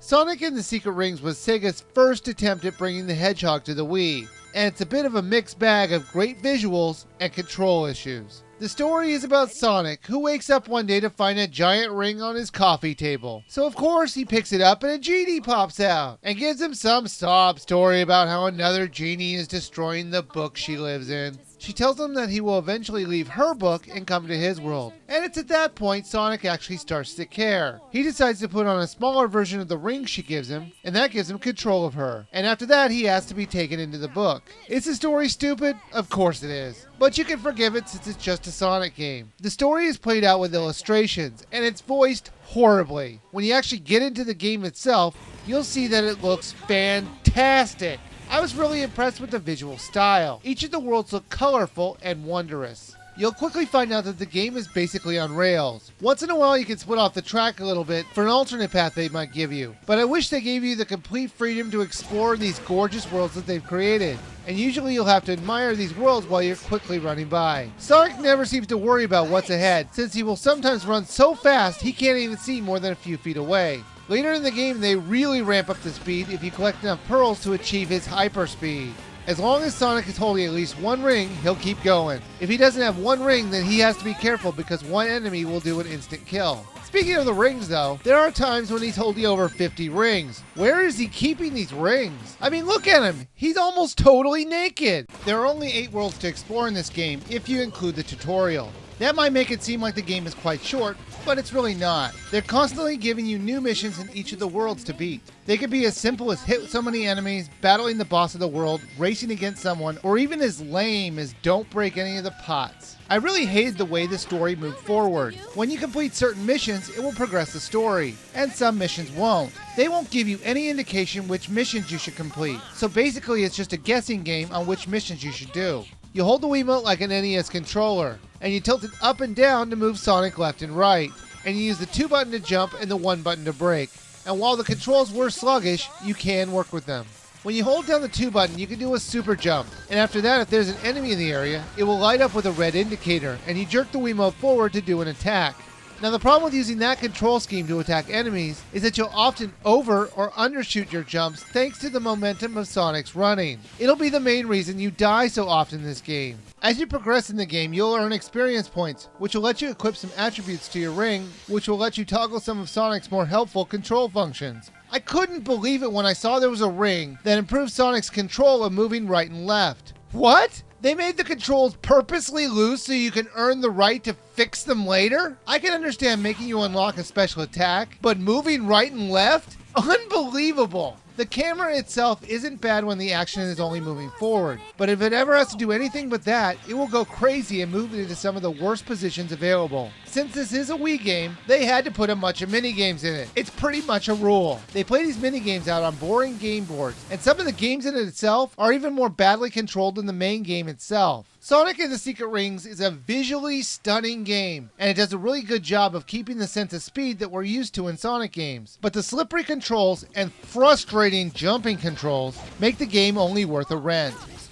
Sonic and the Secret Rings was Sega's first attempt at bringing the Hedgehog to the Wii, and it's a bit of a mixed bag of great visuals and control issues. The story is about Sonic, who wakes up one day to find a giant ring on his coffee table. So of course he picks it up and a genie pops out and gives him some sob story about how another genie is destroying the book she lives in. She tells him that he will eventually leave her book and come to his world. And it's at that point Sonic actually starts to care. He decides to put on a smaller version of the ring she gives him, and that gives him control of her. And after that he asks to be taken into the book. Is the story stupid? Of course it is. But you can forgive it since it's just a Sonic game. The story is played out with illustrations, and it's voiced horribly. When you actually get into the game itself, you'll see that it looks fantastic. I was really impressed with the visual style. Each of the worlds look colorful and wondrous. You'll quickly find out that the game is basically on rails. Once in a while you can split off the track a little bit for an alternate path they might give you, but I wish they gave you the complete freedom to explore these gorgeous worlds that they've created. And usually you'll have to admire these worlds while you're quickly running by. Sonic never seems to worry about what's ahead, since he will sometimes run so fast he can't even see more than a few feet away. Later in the game, they really ramp up the speed if you collect enough pearls to achieve his hyperspeed. As long as Sonic is holding at least one ring, he'll keep going. If he doesn't have one ring, then he has to be careful because one enemy will do an instant kill. Speaking of the rings though, there are times when he's holding over 50 rings. Where is he keeping these rings? I mean, look at him. He's almost totally naked. There are only 8 worlds to explore in this game if you include the tutorial. That might make it seem like the game is quite short, but it's really not. They're constantly giving you new missions in each of the worlds to beat. They could be as simple as hit so many enemies, battling the boss of the world, racing against someone, or even as lame as don't break any of the pots. I really hated the way the story moved forward. When you complete certain missions, it will progress the story, and some missions won't. They won't give you any indication which missions you should complete, so basically it's just a guessing game on which missions you should do. You hold the Wiimote like an NES controller, and you tilt it up and down to move Sonic left and right, and you use the 2 button to jump and the 1 button to brake. And while the controls were sluggish, you can work with them. When you hold down the 2 button, you can do a super jump, and after that, if there's an enemy in the area, it will light up with a red indicator, and you jerk the Wiimote forward to do an attack. Now the problem with using that control scheme to attack enemies is that you'll often over or undershoot your jumps thanks to the momentum of Sonic's running. It'll be the main reason you die so often in this game. As you progress in the game, you'll earn experience points, which will let you equip some attributes to your ring, which will let you toggle some of Sonic's more helpful control functions. I couldn't believe it when I saw there was a ring that improved Sonic's control of moving right and left. What? They made the controls purposely loose so you can earn the right to fix them later? I can understand making you unlock a special attack, but moving right and left? Unbelievable! The camera itself isn't bad when the action is only moving forward, but if it ever has to do anything but that, it will go crazy and move into some of the worst positions available. Since this is a Wii game, they had to put a bunch of minigames in it. It's pretty much a rule. They play these minigames out on boring game boards, and some of the games in it itself are even more badly controlled than the main game itself. Sonic and the Secret Rings is a visually stunning game, and it does a really good job of keeping the sense of speed that we're used to in Sonic games. But the slippery controls and frustrating jumping controls make the game only worth a rent.